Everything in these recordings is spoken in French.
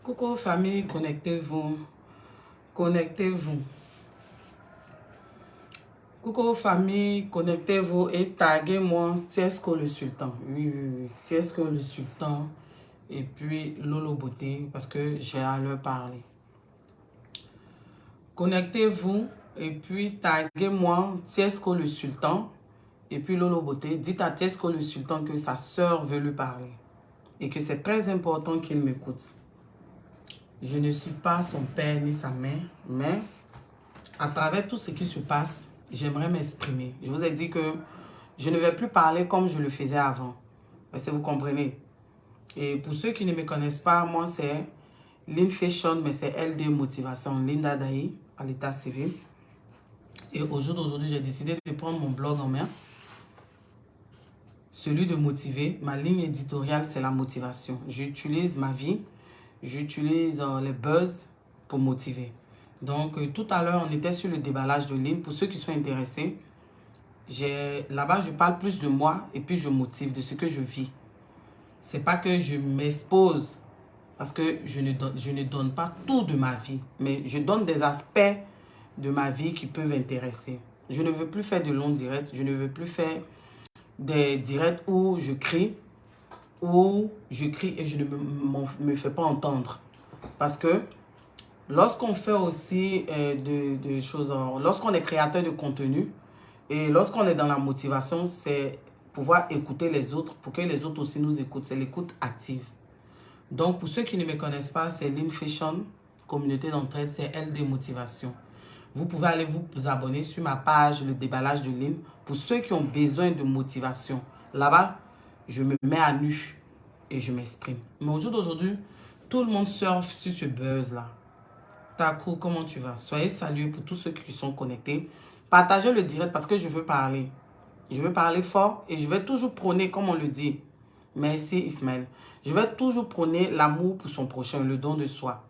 Coucou famille, connectez-vous. Connectez-vous. Coucou famille, connectez-vous et taguez-moi Tiesco le Sultan. Oui. Tiesco le Sultan. Et puis Lolo Beauté parce que j'ai à leur parler. Connectez-vous et puis taguez-moi Tiesco le Sultan. Et puis Lolo Beauté. Dites à Tiesco le Sultan que sa soeur veut lui parler. Et que c'est très important qu'il m'écoute. Je ne suis pas son père ni sa mère, mais à travers tout ce qui se passe, j'aimerais m'exprimer. Je vous ai dit que je ne vais plus parler comme je le faisais avant. Est-ce que vous comprenez? Et pour ceux qui ne me connaissent pas, moi c'est Lynn Fashion, mais c'est LD Motivation, Linda Daï, à l'état civil. Et au jour d'aujourd'hui, j'ai décidé de prendre mon blog en main. Celui de motiver. Ma ligne éditoriale, c'est la motivation. J'utilise ma vie. J'utilise les buzz pour motiver. Donc, tout à l'heure, on était sur le déballage de ligne. Pour ceux qui sont intéressés, là-bas, je parle plus de moi et puis je motive de ce que je vis. Ce n'est pas que je m'expose parce que je ne donne pas tout de ma vie, mais je donne des aspects de ma vie qui peuvent intéresser. Je ne veux plus faire de longs directs. Je ne veux plus faire des directs où je crie et je ne me fais pas entendre. Parce que lorsqu'on fait aussi des choses, lorsqu'on est créateur de contenu et lorsqu'on est dans la motivation, c'est pouvoir écouter les autres pour que les autres aussi nous écoutent. C'est l'écoute active. Donc, pour ceux qui ne me connaissent pas, c'est Lynn Fashion, communauté d'entraide, c'est LD Motivation. Vous pouvez aller vous abonner sur ma page, le déballage de Lynn, pour ceux qui ont besoin de motivation. Là-bas, je me mets à nu et je m'exprime. Mais au jour d'aujourd'hui, tout le monde surfe sur ce buzz-là. Taku, comment tu vas? Soyez salués pour tous ceux qui sont connectés. Partagez le direct parce que je veux parler. Je veux parler fort et je vais toujours prôner, comme on le dit. Merci Ismaël. Je vais toujours prôner l'amour pour son prochain, le don de soi.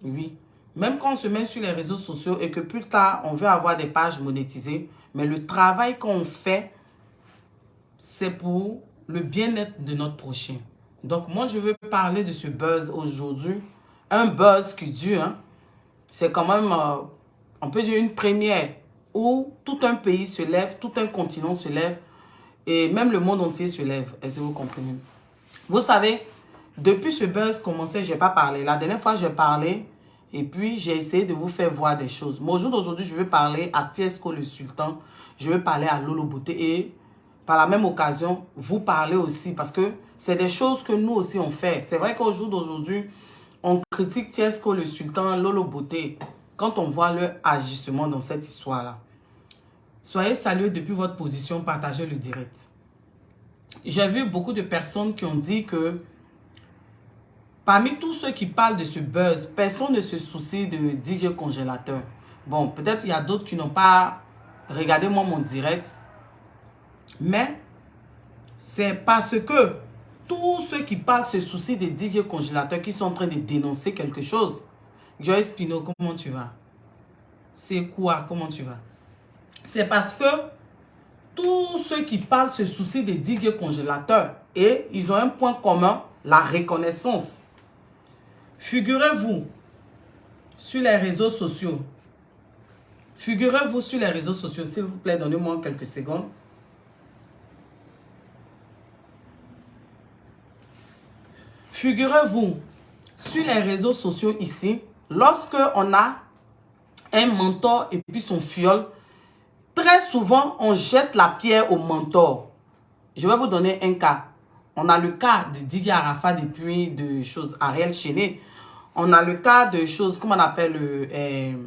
Oui. Même quand on se met sur les réseaux sociaux et que plus tard, on veut avoir des pages monétisées, mais le travail qu'on fait, c'est pour le bien-être de notre prochain. Donc, moi, je veux parler de ce buzz aujourd'hui. Un buzz qui dure, hein. C'est quand même, on peut dire, une première où tout un pays se lève, tout un continent se lève et même le monde entier se lève. Est-ce que vous comprenez? Vous savez, depuis ce buzz commençait, je n'ai pas parlé. La dernière fois, j'ai parlé et puis j'ai essayé de vous faire voir des choses. Mais au jour d'aujourd'hui, je veux parler à Tiesco le Sultan. Je veux parler à Lolo Beauté et par la même occasion, vous parler aussi parce que c'est des choses que nous aussi on fait. C'est vrai qu'au jour d'aujourd'hui, on critique Tiesco le Sultan, Lolo Beauté, quand on voit leur agissement dans cette histoire-là. Soyez salués depuis votre position, partagez le direct. J'ai vu beaucoup de personnes qui ont dit que parmi tous ceux qui parlent de ce buzz, personne ne se soucie de DJ Congélateur. Bon, peut-être il y a d'autres qui n'ont pas regardé mon direct, mais c'est parce que tous ceux qui parlent se soucient des DJ Congélateurs qui sont en train de dénoncer quelque chose. Joyce Pino, comment tu vas? C'est quoi? Comment tu vas? C'est parce que tous ceux qui parlent se soucient des DJ Congélateurs et ils ont un point commun, la reconnaissance. Figurez-vous sur les réseaux sociaux. Figurez-vous sur les réseaux sociaux, s'il vous plaît, donnez-moi quelques secondes. Figurez-vous sur les réseaux sociaux ici, lorsque on a un mentor et puis son fiole, très souvent on jette la pierre au mentor. Je vais vous donner un cas. On a le cas de Didier Arafat et puis de choses Ariel Chéné. On a le cas de choses, comment on appelle,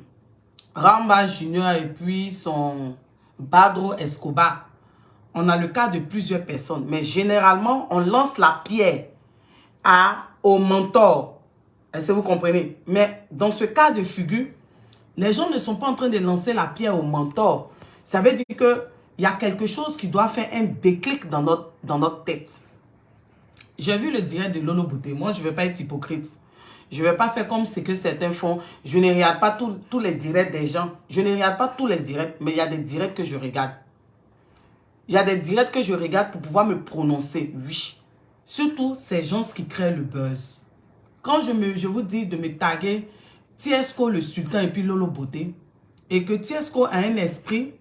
Ramba Junior et puis son Badro Escobar. On a le cas de plusieurs personnes. Mais généralement, on lance la pierre au mentor. Est-ce que vous comprenez? Mais dans ce cas de figure, les gens ne sont pas en train de lancer la pierre au mentor. Ça veut dire qu'il y a quelque chose qui doit faire un déclic dans notre tête. J'ai vu le direct de Lolo Beauté. Moi, je ne vais pas être hypocrite. Je ne vais pas faire comme ce que certains font. Je ne regarde pas tous les directs des gens. Je ne regarde pas tous les directs, mais il y a des directs que je regarde. Il y a des directs que je regarde pour pouvoir me prononcer, oui. Surtout ces gens qui créent le buzz. quand je vous dis de me taguer Tiesco le sultan et puis Lolo Beauté, et que Tiesco a un esprit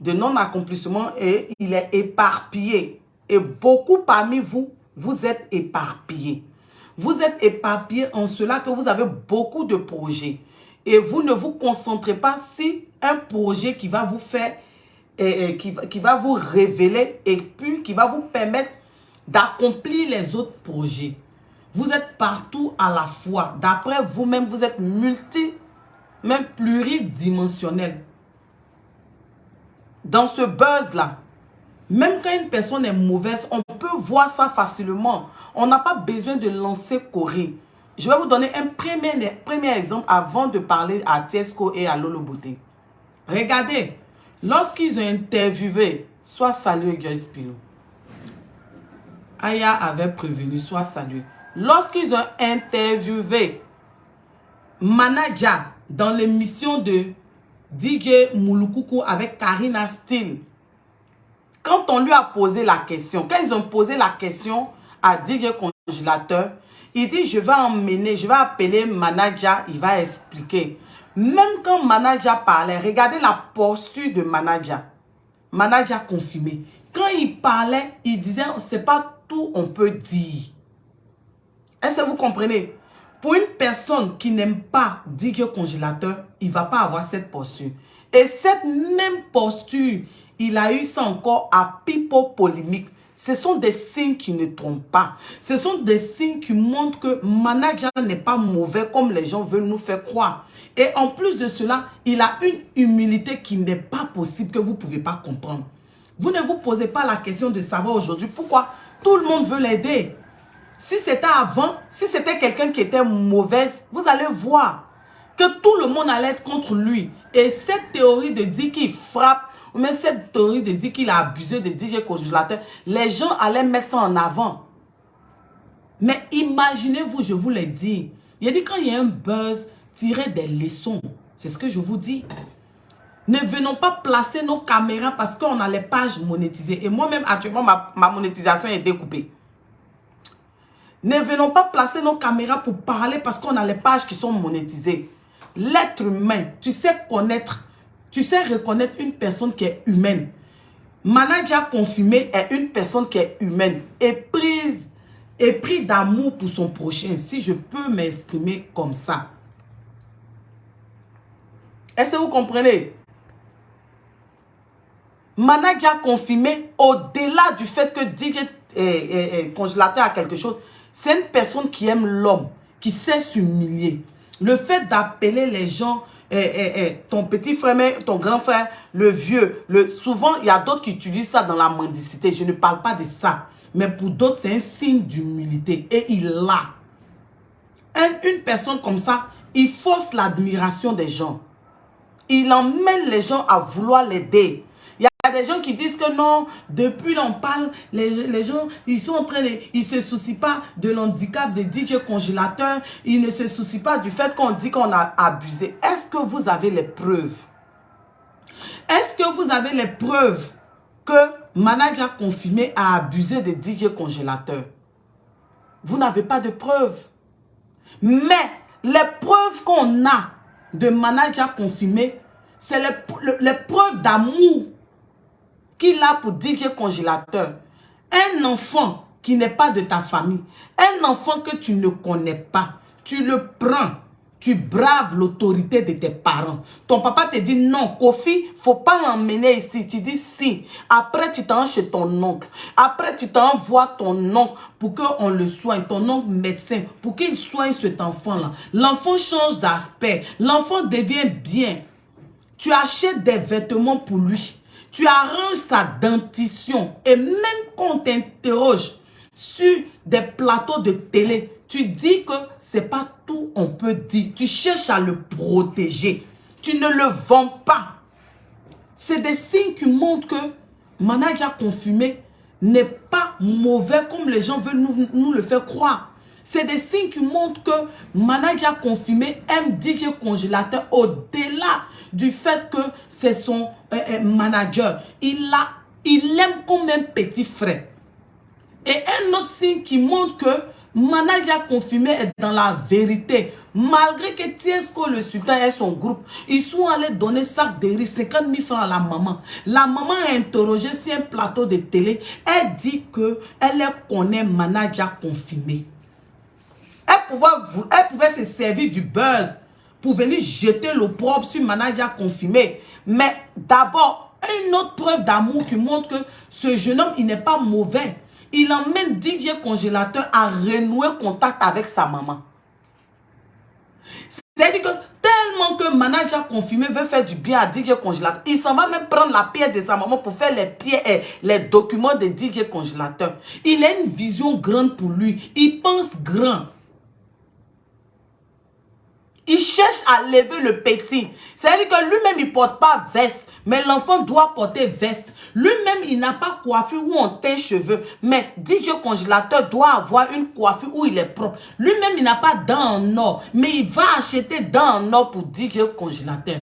de non-accomplissement et il est éparpillé. Et beaucoup parmi vous, vous êtes éparpillés. Vous êtes éparpillés en cela que vous avez beaucoup de projets. Et vous ne vous concentrez pas sur un projet qui va vous faire, qui va vous révéler et puis qui va vous permettre d'accomplir les autres projets. Vous êtes partout à la fois. D'après vous-même, vous êtes même pluridimensionnel. Dans ce buzz-là, même quand une personne est mauvaise, on peut voir ça facilement. On n'a pas besoin de lancer courir. Je vais vous donner un premier exemple avant de parler à Tiesco et à Lolo Beauté. Regardez, lorsqu'ils ont interviewé, soit salué Joyce Pilou, Aya avait prévenu, soit salué. Lorsqu'ils ont interviewé Manaja dans l'émission de DJ Moulukoukou avec Karina Steele, quand on lui a posé la question, quand ils ont posé la question à DJ Congélateur, il dit je vais appeler Manaja, il va expliquer. Même quand Manaja parlait, regardez la posture de Manaja. Manaja confirmé. Quand il parlait, il disait c'est pas tout on peut dire. Est-ce que vous comprenez? Pour une personne qui n'aime pas DJ Congélateur, il ne va pas avoir cette posture. Et cette même posture, il a eu ça encore à Pipo Polémique. Ce sont des signes qui ne trompent pas. Ce sont des signes qui montrent que Manaja n'est pas mauvais comme les gens veulent nous faire croire. Et en plus de cela, il a une humilité qui n'est pas possible, que vous ne pouvez pas comprendre. Vous ne vous posez pas la question de savoir aujourd'hui pourquoi tout le monde veut l'aider. Si c'était avant, si c'était quelqu'un qui était mauvaise, vous allez voir que tout le monde allait être contre lui. Et cette théorie de dire qu'il frappe, ou même cette théorie de dire qu'il a abusé de DJ Congélateur, les gens allaient mettre ça en avant. Mais imaginez-vous, je vous l'ai dit, il a dit quand il y a un buzz, tirez des leçons. C'est ce que je vous dis. Ne venons pas placer nos caméras parce qu'on a les pages monétisées. Et moi-même, actuellement, ma monétisation est découpée. Ne venons pas placer nos caméras pour parler parce qu'on a les pages qui sont monétisées. L'être humain, tu sais reconnaître une personne qui est humaine. Manaja confirmé est une personne qui est humaine et pris d'amour pour son prochain, si je peux m'exprimer comme ça. Est-ce que vous comprenez? Manaja confirmé, au-delà du fait que DJ Congélateur a quelque chose, c'est une personne qui aime l'homme, qui sait s'humilier. Le fait d'appeler les gens, ton petit frère, ton grand frère, le vieux, souvent il y a d'autres qui utilisent ça dans la mendicité. Je ne parle pas de ça. Mais pour d'autres, c'est un signe d'humilité. Et il l'a. Une personne comme ça, il force l'admiration des gens. Il emmène les gens à vouloir l'aider. Il y a des gens qui disent que non, depuis l'on parle, les gens, ils sont en train de, ils se soucient pas de l'handicap de DJ Congélateur, ils ne se soucient pas du fait qu'on dit qu'on a abusé. Est-ce que vous avez les preuves? Est-ce que vous avez les preuves que Manaja confirmé a abusé de DJ Congélateur? Vous n'avez pas de preuves. Mais les preuves qu'on a de Manaja confirmé, c'est les preuves d'amour qu'il a pour DJ Congélateur. Un enfant qui n'est pas de ta famille, un enfant que tu ne connais pas, tu le prends, tu braves l'autorité de tes parents. Ton papa te dit non, Kofi, faut pas l'emmener ici. Tu dis si. Après, tu t'en chez ton oncle. Après, tu t'envoies ton oncle pour qu'on le soigne, ton oncle médecin, pour qu'il soigne cet enfant-là. L'enfant change d'aspect. L'enfant devient bien. Tu achètes des vêtements pour lui. Tu arranges sa dentition. Et même quand on t'interroge sur des plateaux de télé, tu dis que c'est pas tout on peut dire. Tu cherches à le protéger. Tu ne le vends pas. C'est des signes qui montrent que Manaja confirmé n'est pas mauvais comme les gens veulent nous le faire croire. C'est des signes qui montrent que Manaja confirmé aime DJ Congélateur au-delà du fait que c'est son manager. Il l'aime comme un petit frère. Et un autre signe qui montre que Manager confirmé est dans la vérité. Malgré que Tiesco, le sultan et son groupe, ils sont allés donner sac de riz, 50 000 francs à la maman. La maman a interrogé sur un plateau de télé. Elle dit qu'elle connaît manager confirmé. Elle pouvait se servir du buzz pour venir jeter l'opprobre sur manager confirmé. Mais d'abord, une autre preuve d'amour qui montre que ce jeune homme, il n'est pas mauvais. Il emmène DJ Congélateur à renouer contact avec sa maman. C'est-à-dire que tellement que manager confirmé veut faire du bien à DJ Congélateur, il s'en va même prendre la pièce de sa maman pour faire les pièces et les documents de DJ Congélateur. Il a une vision grande pour lui. Il pense grand. Il cherche à lever le petit. C'est-à-dire que lui-même, il ne porte pas veste. Mais l'enfant doit porter veste. Lui-même, il n'a pas coiffure où on teint cheveux. Mais DJ Congélateur doit avoir une coiffure où il est propre. Lui-même, il n'a pas dents en or. Mais il va acheter dents en or pour DJ Congélateur.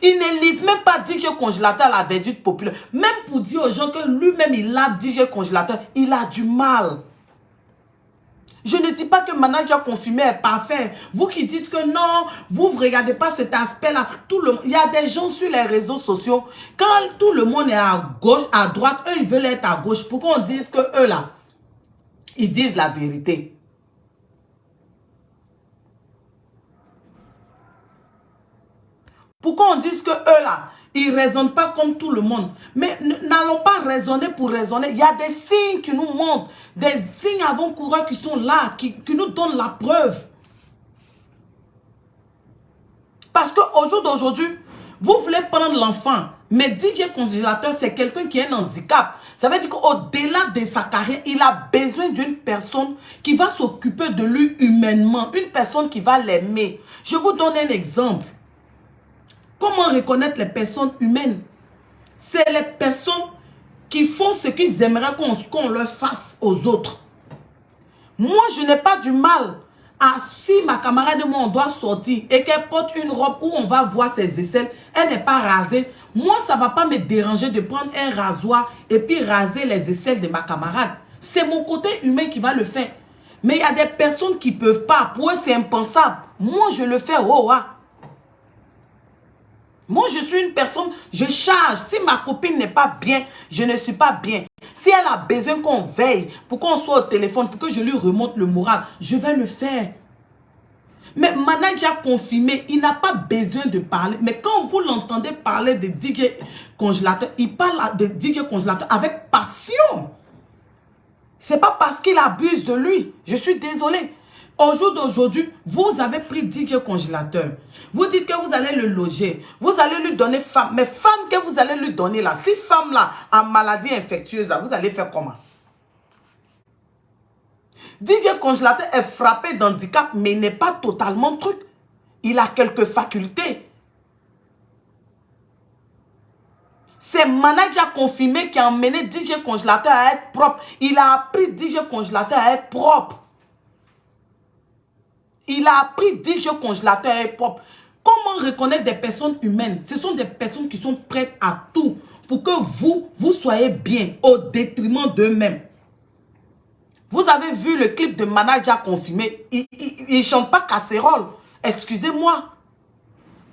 Il ne livre même pas DJ Congélateur à la verdure populaire. Même pour dire aux gens que lui-même, il lave DJ Congélateur, il a du mal. Je ne dis pas que manager confirmé est parfait. Vous qui dites que non, vous ne regardez pas cet aspect-là. Il y a des gens sur les réseaux sociaux. Quand tout le monde est à gauche, à droite, eux, ils veulent être à gauche. Pourquoi on dise que eux, là, ils disent la vérité? Pourquoi on dise que eux, là, ils ne raisonnent pas comme tout le monde? Mais n'allons pas raisonner pour raisonner. Il y a des signes qui nous montrent. Des signes avant-coureurs qui sont là, qui nous donnent la preuve. Parce qu'au jour d'aujourd'hui, vous voulez prendre l'enfant. Mais DJ Congélateur, c'est quelqu'un qui a un handicap. Ça veut dire qu'au-delà de sa carrière, il a besoin d'une personne qui va s'occuper de lui humainement. Une personne qui va l'aimer. Je vous donne un exemple. Comment reconnaître les personnes humaines? C'est les personnes qui font ce qu'ils aimeraient qu'on leur fasse aux autres. Moi, je n'ai pas du mal à, si ma camarade et moi, on doit sortir et qu'elle porte une robe où on va voir ses aisselles, elle n'est pas rasée. Moi, ça ne va pas me déranger de prendre un rasoir et puis raser les aisselles de ma camarade. C'est mon côté humain qui va le faire. Mais il y a des personnes qui ne peuvent pas. Pour eux, c'est impensable. Moi, je le fais. Oh, ah. Moi, je suis une personne, je charge. Si ma copine n'est pas bien, je ne suis pas bien. Si elle a besoin qu'on veille, pour qu'on soit au téléphone, pour que je lui remonte le moral, je vais le faire. Mais manager confirmé, il n'a pas besoin de parler. Mais quand vous l'entendez parler de DJ Congélateur, il parle de DJ Congélateur avec passion. Ce n'est pas parce qu'il abuse de lui. Je suis désolée. Au jour d'aujourd'hui, vous avez pris DJ Congélateur. Vous dites que vous allez le loger. Vous allez lui donner femme. Mais femme que vous allez lui donner là, si femme là a maladie infectieuse là, vous allez faire comment? DJ Congélateur est frappé d'handicap, mais il n'est pas totalement truc. Il a quelques facultés. C'est manager confirmé qui a emmené DJ Congélateur à être propre. Il a appris DJ Congélateur à être propre. Il a appris DJ Congélateur à être propre. Comment reconnaître des personnes humaines? Ce sont des personnes qui sont prêtes à tout pour que vous soyez bien au détriment d'eux-mêmes. Vous avez vu le clip de manager confirmé. Il ne chante pas casserole. Excusez-moi.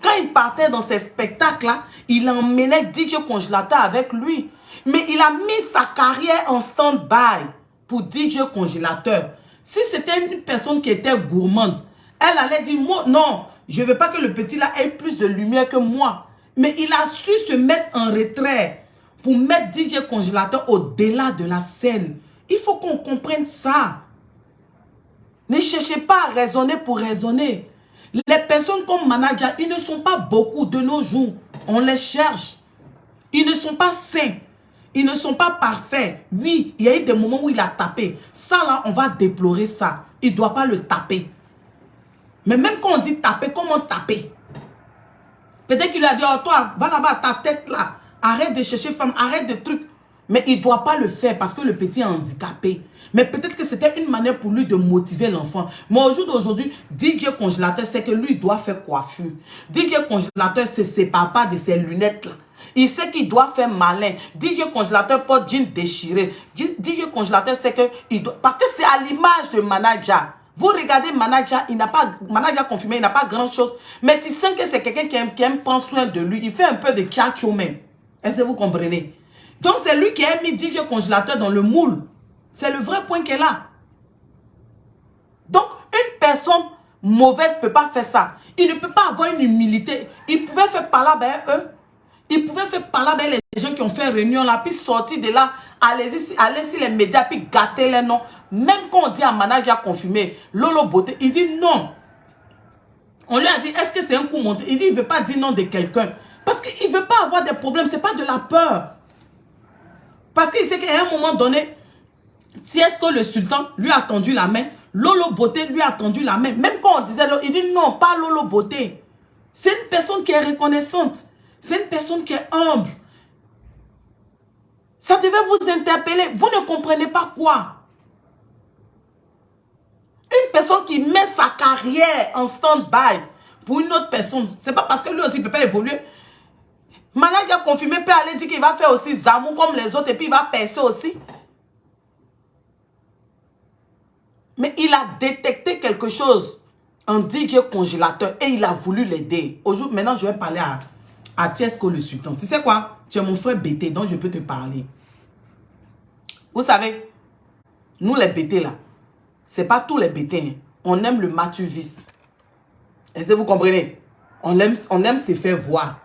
Quand il partait dans ces spectacles-là, il emmenait DJ Congélateur avec lui. Mais il a mis sa carrière en stand-by pour DJ Congélateur. Si c'était une personne qui était gourmande, elle allait dire, moi, non, je ne veux pas que le petit là ait plus de lumière que moi. Mais il a su se mettre en retrait pour mettre DJ Congélateur au-delà de la scène. Il faut qu'on comprenne ça. Ne cherchez pas à raisonner pour raisonner. Les personnes comme manager, ils ne sont pas beaucoup de nos jours. On les cherche. Ils ne sont pas sains. Ils ne sont pas parfaits. Oui, il y a eu des moments où il a tapé. Ça là, on va déplorer ça. Il ne doit pas le taper. Mais même quand on dit taper, comment taper? Peut-être qu'il lui a dit, oh toi, va là-bas, ta tête là. Arrête de chercher femme, arrête de trucs. Mais il ne doit pas le faire parce que le petit est handicapé. Mais peut-être que c'était une manière pour lui de motiver l'enfant. Mais au jour d'aujourd'hui, DJ Congélateur, c'est que lui, il doit faire coiffure. DJ Congélateur ne se sépare pas de ses lunettes là. Il sait qu'il doit faire malin. DJ Congélateur porte jean déchiré. DJ Congélateur sait que il doit... Parce que c'est à l'image de Manager. Vous regardez Manager, il n'a pas... Manager confirmé, il n'a pas grand-chose. Mais tu sens que c'est quelqu'un qui aime prendre soin de lui. Il fait un peu de tchatcho même. Est-ce que vous comprenez? Donc c'est lui qui a mis DJ Congélateur dans le moule. C'est le vrai point qu'elle a. Donc une personne mauvaise ne peut pas faire ça. Il ne peut pas avoir une humilité. Il pouvait faire parler avec eux. Il pouvait faire parler avec les gens qui ont fait une réunion là, puis sortir de là, aller sur les médias, puis gâter les noms. Même quand on dit à Manager confirmé, Lolo Beauté, il dit non. On lui a dit, est-ce que c'est un coup monté? Il dit, il ne veut pas dire non de quelqu'un. Parce qu'il ne veut pas avoir des problèmes, ce n'est pas de la peur. Parce qu'il sait qu'à un moment donné, Tiesco le sultan lui a tendu la main, Lolo Beauté lui a tendu la main. Même quand on disait, il dit non, pas Lolo Beauté. C'est une personne qui est reconnaissante. C'est une personne qui est humble. Ça devait vous interpeller. Vous ne comprenez pas quoi. Une personne qui met sa carrière en stand-by pour une autre personne, c'est pas parce que lui aussi ne peut pas évoluer. Manager confirmé peut aller dire qu'il va faire aussi Zamou comme les autres et puis il va percer aussi. Mais il a détecté quelque chose, un DJ Congélateur, et il a voulu l'aider. Aujourd'hui, maintenant, je vais parler à Tiesco le sultan. Tu sais quoi? Tu es mon frère BT, donc je peux te parler. Vous savez, nous les BT là, c'est pas tous les BT. Hein. On aime le Mathieu-Vis. Est-ce que vous comprenez? On aime se faire voir.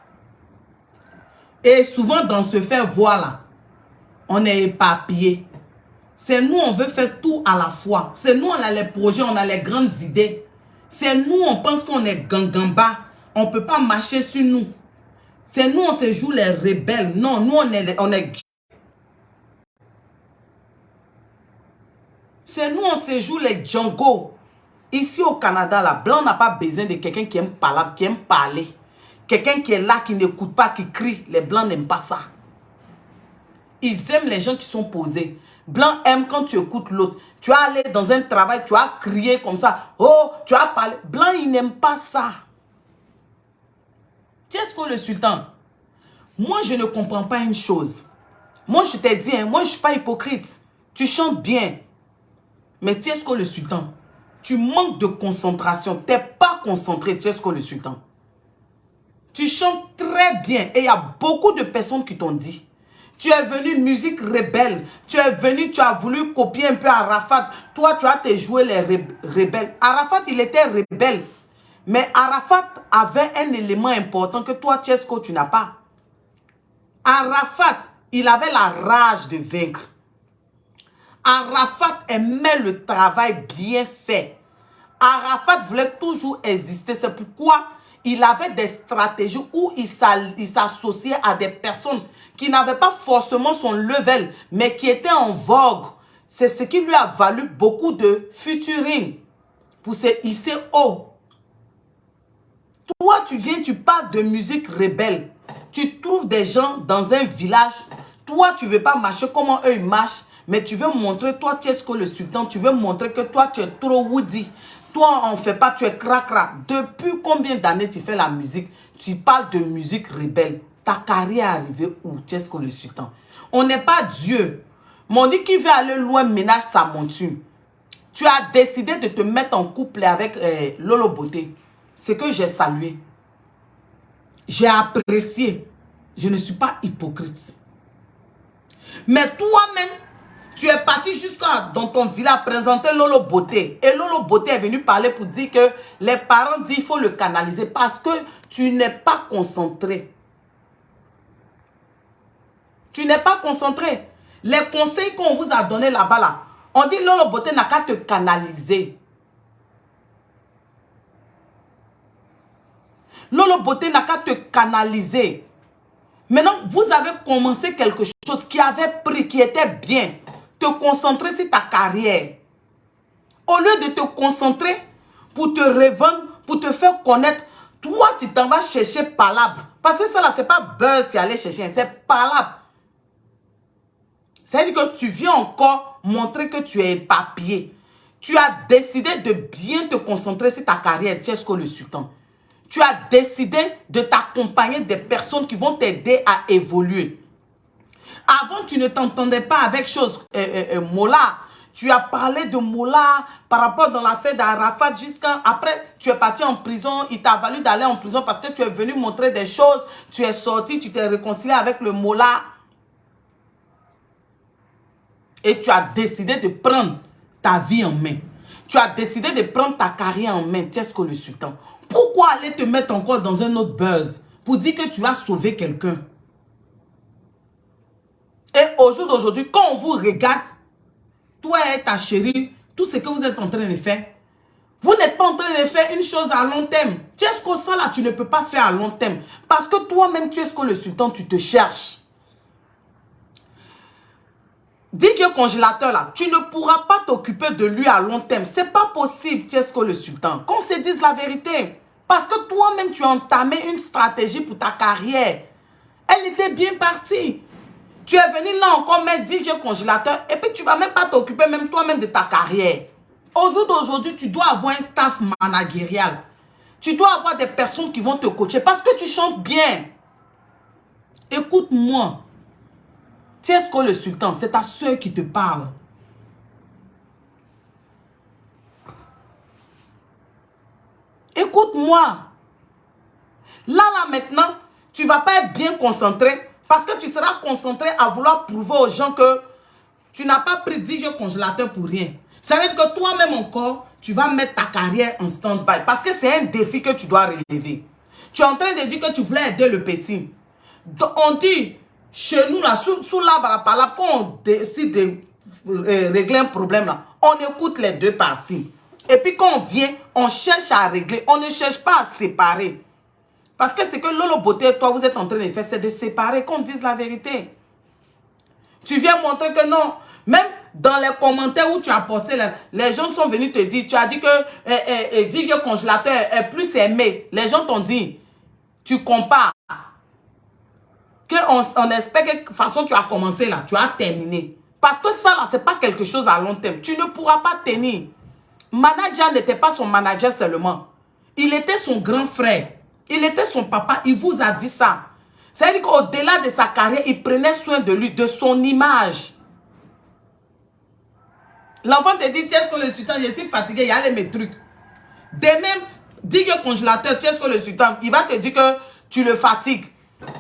Et souvent, dans se faire voir là, on est éparpillé. C'est nous, on veut faire tout à la fois. C'est nous, on a les projets, on a les grandes idées. C'est nous, on pense qu'on est gangamba. On ne peut pas marcher sur nous. C'est nous, on se joue les rebelles. Non, nous, on est... C'est nous, on se joue les Django. Ici au Canada, là, Blanc n'a pas besoin de quelqu'un qui aime parler. Quelqu'un qui est là, qui n'écoute pas, qui crie. Les Blancs n'aiment pas ça. Ils aiment les gens qui sont posés. Blanc aime quand tu écoutes l'autre. Tu as allé dans un travail, tu as crié comme ça. Oh, tu as parlé. Blanc, il n'aime pas ça. Tiesco le sultan, moi, je ne comprends pas une chose. Moi, je t'ai dit, hein, moi, je ne suis pas hypocrite. Tu chantes bien. Mais Tiesco le sultan, tu manques de concentration. Tu n'es pas concentré, Tiesco le sultan. Tu chantes très bien. Et il y a beaucoup de personnes qui t'ont dit. Tu es venu musique rebelle. Tu es venu, tu as voulu copier un peu Arafat. Toi, tu as te joué les rebelles. Arafat, il était rebelle. Mais Arafat avait un élément important que toi, Tiesco, tu n'as pas. Arafat, il avait la rage de vaincre. Arafat aimait le travail bien fait. Arafat voulait toujours exister. C'est pourquoi il avait des stratégies où il s'associait à des personnes qui n'avaient pas forcément son level, mais qui étaient en vogue. C'est ce qui lui a valu beaucoup de featuring pour se hisser haut. Toi, tu viens, tu parles de musique rebelle. Tu trouves des gens dans un village. Toi, tu ne veux pas marcher comme eux, ils marchent. Mais tu veux montrer, toi, Tiesco le sultan, tu veux montrer que toi, tu es trop Woody. Toi, on ne fait pas, tu es cracra. Depuis combien d'années tu fais la musique? Tu parles de musique rebelle. Ta carrière est arrivée où, Tiesco le sultan? On n'est pas Dieu. Mais on dit qu'il veut aller loin, ménage sa monture. Tu as décidé de te mettre en couple avec Lolo Beauté. C'est que j'ai salué. J'ai apprécié. Je ne suis pas hypocrite. Mais toi-même, tu es parti jusqu'à dans ton village présenter Lolo Beauté. Et Lolo Beauté est venu parler pour dire que les parents disent qu'il faut le canaliser parce que tu n'es pas concentré. Tu n'es pas concentré. Les conseils qu'on vous a donnés là-bas, là, on dit Lolo Beauté n'a qu'à te canaliser. Lolo Beauté n'a qu'à te canaliser. Maintenant, vous avez commencé quelque chose qui avait pris, qui était bien. Te concentrer sur ta carrière. Au lieu de te concentrer pour te revendre, pour te faire connaître, toi, tu t'en vas chercher palabre. Parce que ça là, c'est pas buzz, tu allais chercher, c'est palabre. C'est-à-dire que tu viens encore montrer que tu es éparpillé. Tu as décidé de bien te concentrer sur ta carrière, Tiesco le sultan. Tu as décidé de t'accompagner des personnes qui vont t'aider à évoluer. Avant, tu ne t'entendais pas avec Mola. Tu as parlé de Mola par rapport dans l'affaire d'Arafat jusqu'à... Après, tu es parti en prison. Il t'a valu d'aller en prison parce que tu es venu montrer des choses. Tu es sorti, tu t'es réconcilié avec le Mola. Et tu as décidé de prendre ta vie en main. Tu as décidé de prendre ta carrière en main, Tiesco le Sultan. Pourquoi aller te mettre encore dans un autre buzz pour dire que tu as sauvé quelqu'un? Et au jour d'aujourd'hui, quand on vous regarde, toi et ta chérie, tout ce que vous êtes en train de faire, vous n'êtes pas en train de faire une chose à long terme. Tiesco, ça là, tu ne peux pas faire à long terme. Parce que toi-même, Tiesco le Sultan, tu te cherches. DJ Congélateur là, tu ne pourras pas t'occuper de lui à long terme. C'est pas possible, Tiesco le Sultan. Qu'on se dise la vérité. Parce que toi-même, tu as entamé une stratégie pour ta carrière. Elle était bien partie. Tu es venu là encore mettre DJ Congélateur et puis tu vas même pas t'occuper même toi-même de ta carrière. Au jour d'aujourd'hui, tu dois avoir un staff managérial. Tu dois avoir des personnes qui vont te coacher parce que tu chantes bien. Écoute-moi. Tiesco le Sultan, c'est ta soeur qui te parle. Écoute-moi. Là, maintenant, tu ne vas pas être bien concentré parce que tu seras concentré à vouloir prouver aux gens que tu n'as pas pris DJ Congélateur pour rien. Ça veut dire que toi-même encore, tu vas mettre ta carrière en stand-by parce que c'est un défi que tu dois relever. Tu es en train de dire que tu voulais aider le petit. On dit, chez nous, là, sous l'arbre par là, quand on décide de régler un problème, là, on écoute les deux parties. Et puis quand on vient, on cherche à régler. On ne cherche pas à séparer. Parce que c'est que Lolo Beauté et toi, vous êtes en train de faire, c'est de séparer, qu'on dise la vérité. Tu viens montrer que non. Même dans les commentaires où tu as posté, là, les gens sont venus te dire, tu as dit que DJ Congélateur est plus aimé. Les gens t'ont dit, tu compares. On espère que de toute façon tu as commencé là, tu as terminé. Parce que ça là, c'est pas quelque chose à long terme. Tu ne pourras pas tenir. Manager n'était pas son manager seulement. Il était son grand frère. Il était son papa. Il vous a dit ça. C'est-à-dire qu'au-delà de sa carrière, il prenait soin de lui, de son image. L'enfant te dit, Tiesco le Sultan, je suis fatigué, il y a mes trucs. Dès même, DJ Congélateur, Tiesco le Sultan, il va te dire que tu le fatigues.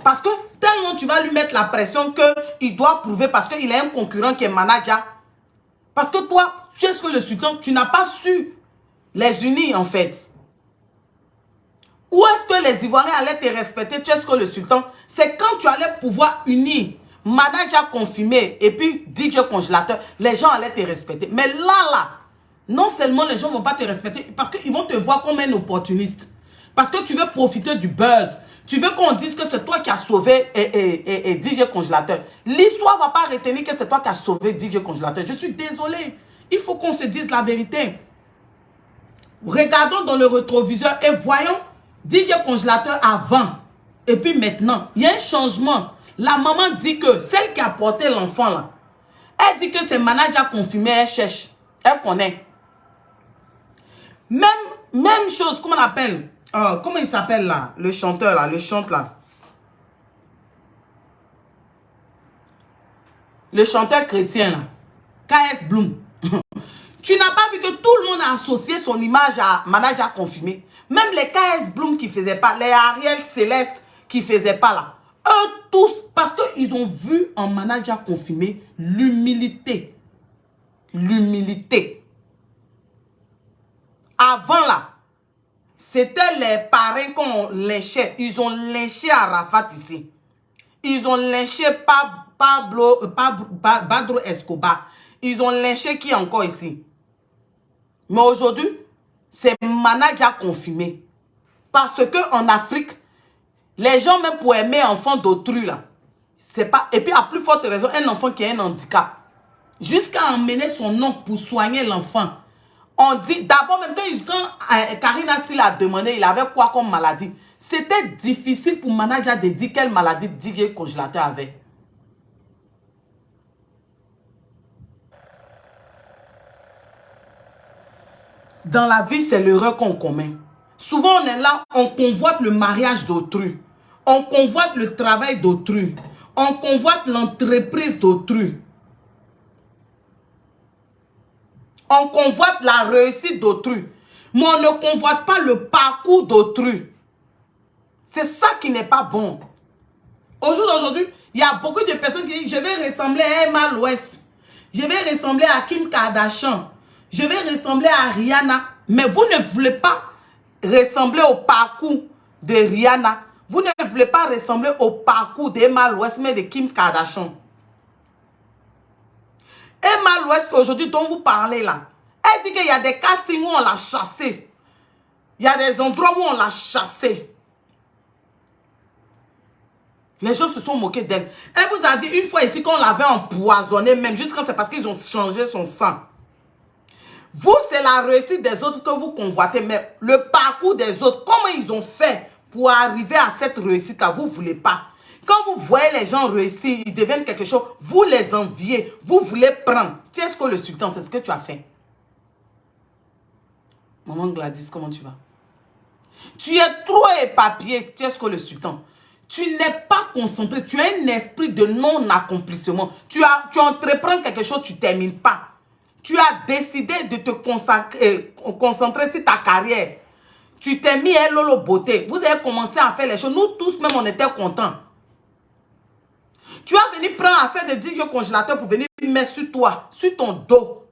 Parce que tellement tu vas lui mettre la pression qu'il doit prouver parce qu'il a un concurrent qui est manager. Parce que toi, Tiesco le Sultan, tu n'as pas su les unir en fait. Où est-ce que les Ivoiriens allaient te respecter, Tiesco le Sultan? C'est quand tu allais pouvoir unir manager confirmé et puis DJ Congélateur, les gens allaient te respecter. Mais là, non seulement les gens ne vont pas te respecter parce qu'ils vont te voir comme un opportuniste. Parce que tu veux profiter du buzz. Tu veux qu'on dise que c'est toi qui as sauvé DJ Congélateur. L'histoire ne va pas retenir que c'est toi qui as sauvé DJ Congélateur. Je suis désolé. Il faut qu'on se dise la vérité. Regardons dans le rétroviseur et voyons DJ Congélateur avant. Et puis maintenant, il y a un changement. La maman dit que celle qui a porté l'enfant là, elle dit que c'est manager confirmé, elle cherche. Elle connaît. Même chose, comment on appelle? Comment il s'appelle là? Le chanteur là, le chante là. Le chanteur chrétien là. KS Bloom. Tu n'as pas vu que tout le monde a associé son image à manager confirmé. Même les KS Bloom qui ne faisaient pas, les Ariel Céleste qui ne faisaient pas là. Eux tous, parce qu'ils ont vu en manager confirmé l'humilité. L'humilité. Avant là, c'était les parrains qu'on lynchait. Ils ont lynché Arafat ici. Ils ont lynché Badro Escobar. Ils ont lynché qui encore ici? Mais aujourd'hui, c'est manager confirmé. Parce qu'en Afrique, les gens même pour aimer un enfant d'autrui là, c'est pas... Et puis à plus forte raison, un enfant qui a un handicap. Jusqu'à emmener son nom pour soigner l'enfant. On dit, d'abord même quand Karina Steele a demandé, il avait quoi comme maladie? C'était difficile pour manager de dire quelle maladie DJ Congélateur avait. Dans la vie, c'est l'erreur qu'on commet. Souvent, on est là, on convoite le mariage d'autrui. On convoite le travail d'autrui. On convoite l'entreprise d'autrui. On convoite la réussite d'autrui. Mais on ne convoite pas le parcours d'autrui. C'est ça qui n'est pas bon. Aujourd'hui, il y a beaucoup de personnes qui disent, je vais ressembler à Emma West. Je vais ressembler à Kim Kardashian. Je vais ressembler à Rihanna. Mais vous ne voulez pas ressembler au parcours de Rihanna. Vous ne voulez pas ressembler au parcours d'Emma West, mais de Kim Kardashian. Emma West, aujourd'hui, dont vous parlez là, elle dit qu'il y a des castings où on l'a chassée. Il y a des endroits où on l'a chassée. Les gens se sont moqués d'elle. Elle vous a dit une fois ici qu'on l'avait empoisonnée, même jusqu'à c'est parce qu'ils ont changé son sang. Vous, c'est la réussite des autres que vous convoitez, mais le parcours des autres, comment ils ont fait pour arriver à cette réussite-là, vous ne voulez pas. Quand vous voyez les gens réussir, ils deviennent quelque chose, vous les enviez, vous voulez prendre. Tu sais ce que le sultan, c'est ce que tu as fait. Maman Gladys, comment tu vas? Tu es trop éparpillé, tu sais ce que le sultan. Tu n'es pas concentré, tu as un esprit de non-accomplissement. Tu entreprends quelque chose, tu ne termines pas. Tu as décidé de te concentrer sur ta carrière. Tu t'es mis à Lolo Beauté. Vous avez commencé à faire les choses. Nous tous, même, on était contents. Tu as venu prendre affaire de 10 jours congélateur pour venir mettre sur toi, sur ton dos.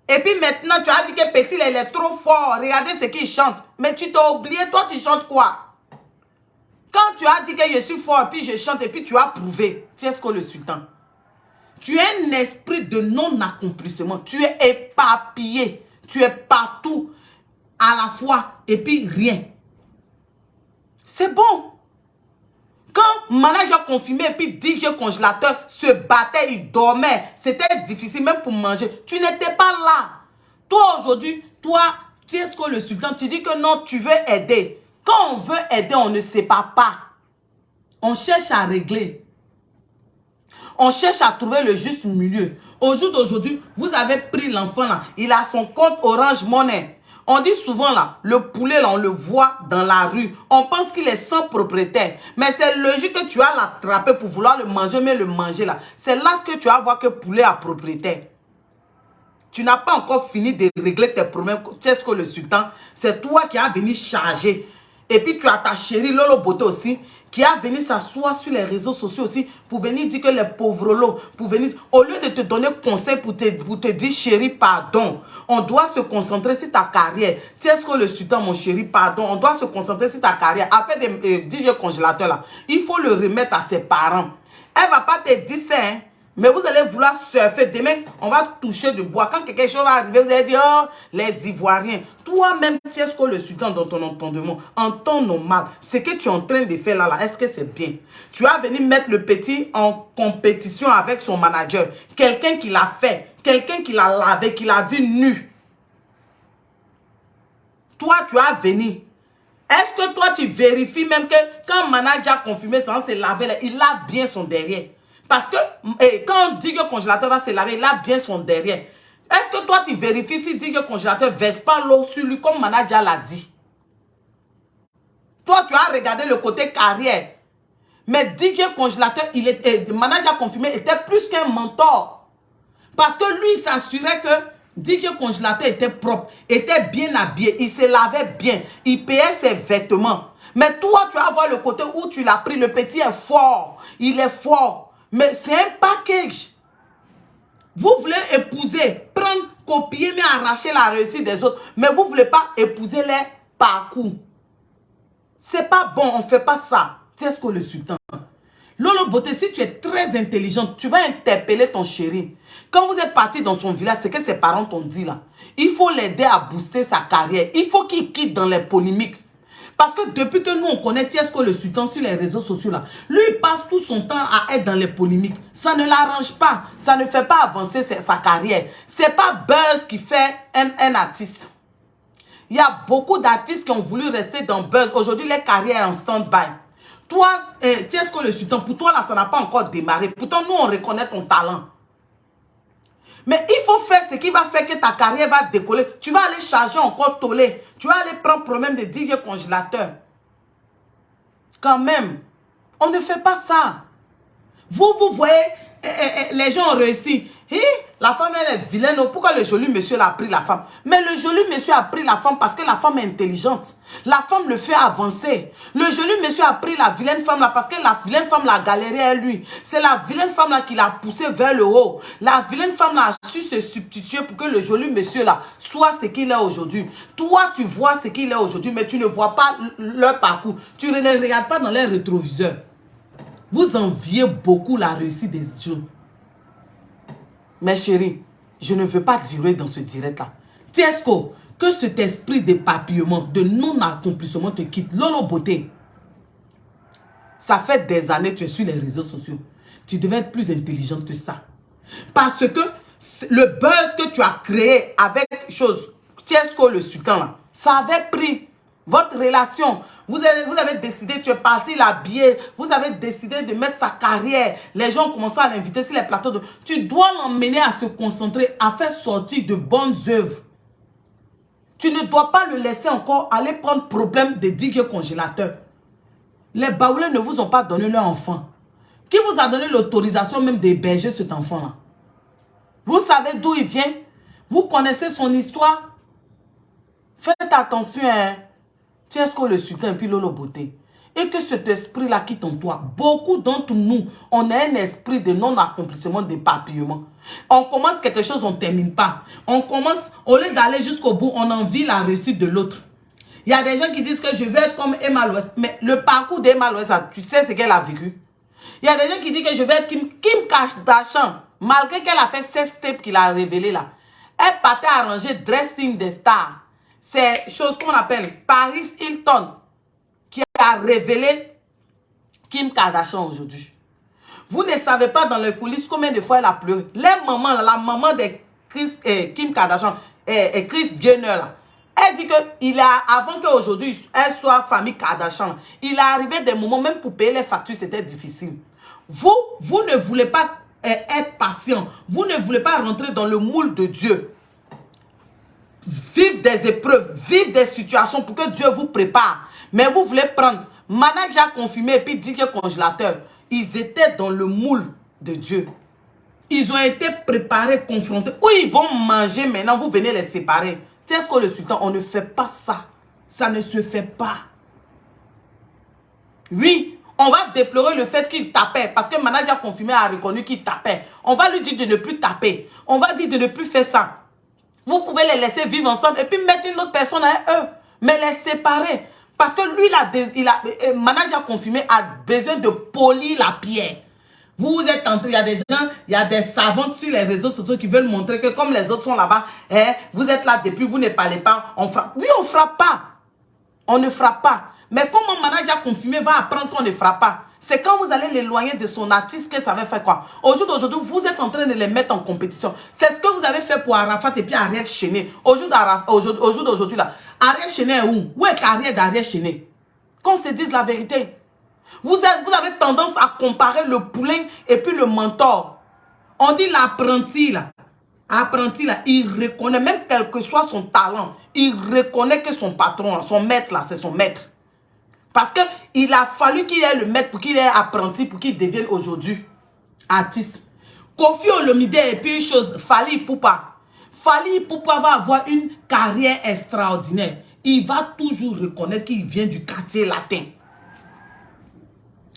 Et puis maintenant, tu as dit que Petit, il est trop fort. Regardez ce qu'il chante. Mais tu t'as oublié, toi, tu chantes quoi? Quand tu as dit que je suis fort, puis je chante, et puis tu as prouvé. Tu sais ce que le sultan. Tu as un esprit de non-accomplissement. Tu es éparpillé. Tu es partout à la fois et puis rien. C'est bon. Quand manager confirmé et puis DJ congélateur se battait, il dormait. C'était difficile même pour manger. Tu n'étais pas là. Toi aujourd'hui, toi, tu sais ce que le sultan, tu dis que non, tu veux aider. Quand on veut aider, on ne sépare pas. On cherche à régler. On cherche à trouver le juste milieu. Au jour d'aujourd'hui, vous avez pris l'enfant là. Il a son compte Orange Money. On dit souvent là, le poulet là, on le voit dans la rue. On pense qu'il est sans propriétaire. Mais c'est logique que tu vas l'attraper pour vouloir le manger, mais le manger là. C'est là que tu vas voir que le poulet a propriétaire. Tu n'as pas encore fini de régler tes problèmes. Tu sais ce que le sultan, c'est toi qui as venu charger. Et puis tu as ta chérie Lolo Beauté aussi, qui a venu s'asseoir sur les réseaux sociaux aussi, pour venir dire que les pauvres lots, pour venir, au lieu de te donner conseil pour te dire chérie, pardon, on doit se concentrer sur ta carrière. Tu sais ce que le sultan, mon chéri, pardon, on doit se concentrer sur ta carrière. Après des DJ congélateurs là, il faut le remettre à ses parents. Elle ne va pas te dire ça, hein. Mais vous allez vouloir surfer. Demain, on va toucher du bois. Quand quelque chose va arriver, vous allez dire, oh, les Ivoiriens. Toi-même, tu sais ce que le sultan dans ton entendement, en temps normal, ce que tu es en train de faire là, est-ce que c'est bien? Tu as venu mettre le petit en compétition avec son manager. Quelqu'un qui l'a fait. Quelqu'un qui l'a lavé, qui l'a vu nu. Toi, tu as venu. Est-ce que toi, tu vérifies même que quand le manager a confirmé ça, c'est lavé, il lave bien son derrière? Parce que quand on dit que le congélateur va se laver, il a bien son derrière. Est-ce que toi, tu vérifies si dit que le congélateur ne verse pas l'eau sur lui comme le manager l'a dit? Toi, tu as regardé le côté carrière. Mais DJ congélateur, le manager confirmé était plus qu'un mentor. Parce que lui, il s'assurait que DJ congélateur était propre, était bien habillé, il se lavait bien, il payait ses vêtements. Mais toi, tu vas voir le côté où tu l'as pris. Le petit est fort, il est fort. Mais c'est un package. Vous voulez épouser, prendre, copier, mais arracher la réussite des autres. Mais vous ne voulez pas épouser les parcours. C'est pas bon, on ne fait pas ça. C'est ce que le sultan. Lolo Beauté, si tu es très intelligente, tu vas interpeller ton chéri. Quand vous êtes parti dans son village, c'est que ses parents t'ont dit là. Il faut l'aider à booster sa carrière. Il faut qu'il quitte dans les polémiques. Parce que depuis que nous, on connaît Tiesco le sultan sur les réseaux sociaux, là, lui, il passe tout son temps à être dans les polémiques. Ça ne l'arrange pas. Ça ne fait pas avancer sa carrière. Ce n'est pas Buzz qui fait un artiste. Il y a beaucoup d'artistes qui ont voulu rester dans Buzz. Aujourd'hui, leur carrière est en stand-by. Toi, Tiesco le sultan, pour toi, là, ça n'a pas encore démarré. Pourtant, nous, on reconnaît ton talent. Mais il faut faire ce qui va faire que ta carrière va décoller. Tu vas aller charger encore tollé. Tu vas aller prendre problème de DJ congélateur. Quand même, on ne fait pas ça. Vous voyez, les gens ont réussi. La femme, elle est vilaine. Pourquoi le joli monsieur a pris la femme? Mais le joli monsieur a pris la femme parce que la femme est intelligente. La femme le fait avancer. Le joli monsieur a pris la vilaine femme là parce que la vilaine femme l'a galéré à lui. C'est la vilaine femme là qui l'a poussé vers le haut. La vilaine femme là a su se substituer pour que le joli monsieur là soit ce qu'il est aujourd'hui. Toi, tu vois ce qu'il est aujourd'hui, mais tu ne vois pas leur parcours. Tu ne les regardes pas dans les rétroviseurs. Vous enviez beaucoup la réussite des jeunes. Mes chéris, je ne veux pas durer dans ce direct-là. Tiesco, que cet esprit d'éparpillement, de non-accomplissement te quitte. Lolo Beauté, ça fait des années que tu es sur les réseaux sociaux. Tu devais être plus intelligente que ça. Parce que le buzz que tu as créé avec Tiesco le sultan, là, ça avait pris votre relation. Vous avez décidé, tu es parti l'habiller. Vous avez décidé de mettre sa carrière. Les gens ont commencé à l'inviter sur les plateaux. Tu dois l'emmener à se concentrer, à faire sortir de bonnes œuvres. Tu ne dois pas le laisser encore aller prendre problème de DJ congélateur. Les baoulés ne vous ont pas donné leur enfant. Qui vous a donné l'autorisation même d'héberger cet enfant-là? Vous savez d'où il vient? Vous connaissez son histoire? Faites attention, hein. Tiesco le sultan et puis Lolo Beauté. Et que cet esprit-là quitte en toi. Beaucoup d'entre nous, on a un esprit de non-accomplissement, d'éparpillement. On commence quelque chose, on ne termine pas. On commence, au lieu d'aller jusqu'au bout, on envie la réussite de l'autre. Il y a des gens qui disent que je vais être comme Emma Loès. Mais le parcours d'Emma Loès, tu sais ce qu'elle a vécu. Il y a des gens qui disent que je vais être Kim Kardashian. Malgré qu'elle a fait 16 tapes qu'il a révélé là. Elle partait arranger dressing des stars. C'est chose qu'on appelle Paris Hilton qui a révélé Kim Kardashian aujourd'hui. Vous ne savez pas dans les coulisses combien de fois elle a pleuré. La maman de Kim Kardashian et Kris Jenner là, elle dit que avant qu'aujourd'hui elle soit famille Kardashian, il est arrivé des moments même pour payer les factures, c'était difficile. Vous ne voulez pas être patient. Vous ne voulez pas rentrer dans le moule de Dieu. Vivre des épreuves, vivre des situations pour que Dieu vous prépare. Mais vous voulez prendre manager confirmé et puis DJ congélateur. Ils étaient dans le moule de Dieu. Ils ont été préparés, confrontés. Où ils vont manger maintenant, vous venez les séparer. Tiesco le sultan, on ne fait pas ça. Ça ne se fait pas. Oui, on va déplorer le fait qu'il tapait. Parce que manager confirmé a reconnu qu'il tapait. On va lui dire de ne plus taper. On va dire de ne plus faire ça. Vous pouvez les laisser vivre ensemble et puis mettre une autre personne à eux. Mais les séparer. Parce que lui, manager confirmé a besoin de polir la pierre. Vous êtes entrés, il y a des gens, il y a des savantes sur les réseaux sociaux qui veulent montrer que comme les autres sont là-bas, vous êtes là depuis, vous ne parlez pas, on frappe. Oui, on ne frappe pas. On ne frappe pas. Mais comment manager confirmé va apprendre qu'on ne frappe pas? C'est quand vous allez l'éloigner de son artiste que ça va faire quoi? Au jour d'aujourd'hui, vous êtes en train de les mettre en compétition. C'est ce que vous avez fait pour Arafat et puis Ariel Chené. Au jour d'aujourd'hui, là, Ariel Chené est où? Où est la carrière d'Ariel Chené? Qu'on se dise la vérité. Vous avez tendance à comparer le poulain et puis le mentor. On dit l'apprenti là. Apprenti là, il reconnaît, même quel que soit son talent, il reconnaît que son patron, son maître là, c'est son maître. Parce qu'il a fallu qu'il ait le maître pour qu'il ait apprenti, pour qu'il devienne aujourd'hui artiste. Kofi Olomide et puis une chose, Fally Ipupa. Fally Ipupa va avoir une carrière extraordinaire. Il va toujours reconnaître qu'il vient du quartier latin.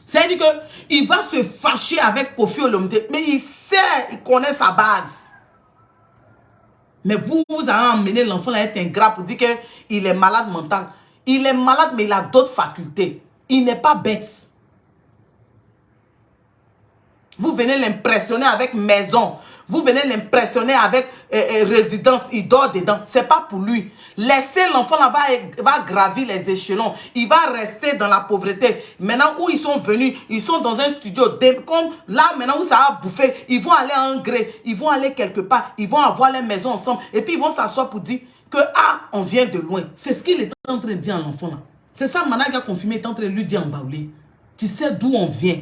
C'est-à-dire qu'il va se fâcher avec Kofi Olomide, mais il sait, il connaît sa base. Mais vous allez emmener l'enfant à être ingrat pour dire qu'il est malade mental. Il est malade, mais il a d'autres facultés. Il n'est pas bête. Vous venez l'impressionner avec maison. Vous venez l'impressionner avec résidence. Il dort dedans. Ce n'est pas pour lui. Laissez l'enfant là, va gravir les échelons. Il va rester dans la pauvreté. Maintenant où ils sont venus, ils sont dans un studio. Comme là, maintenant où ça a bouffé, ils vont aller en gré. Ils vont aller quelque part. Ils vont avoir les maisons ensemble. Et puis ils vont s'asseoir pour dire que on vient de loin. C'est ce qu'il est en train de dire à l'enfant là. C'est ça, manager confirmé est en train de lui dire en baoulé. Tu sais d'où on vient.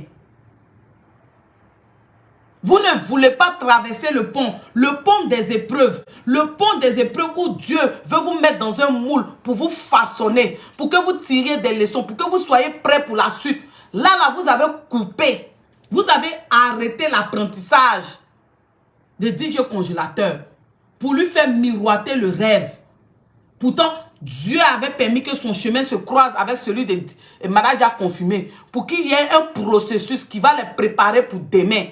Vous ne voulez pas traverser le pont des épreuves. Le pont des épreuves où Dieu veut vous mettre dans un moule pour vous façonner, pour que vous tiriez des leçons, pour que vous soyez prêts pour la suite. Là, vous avez coupé. Vous avez arrêté l'apprentissage de DJ Congélateur pour lui faire miroiter le rêve. Pourtant, Dieu avait permis que son chemin se croise avec celui de Manager Confirmé pour qu'il y ait un processus qui va les préparer pour demain.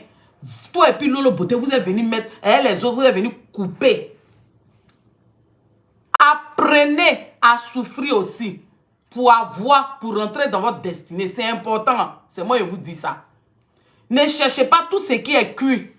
Toi et puis Lolo Beauté, vous êtes venu mettre, et les autres, vous êtes venu couper. Apprenez à souffrir aussi pour rentrer dans votre destinée. C'est important. C'est moi qui vous dis ça. Ne cherchez pas tout ce qui est cuit.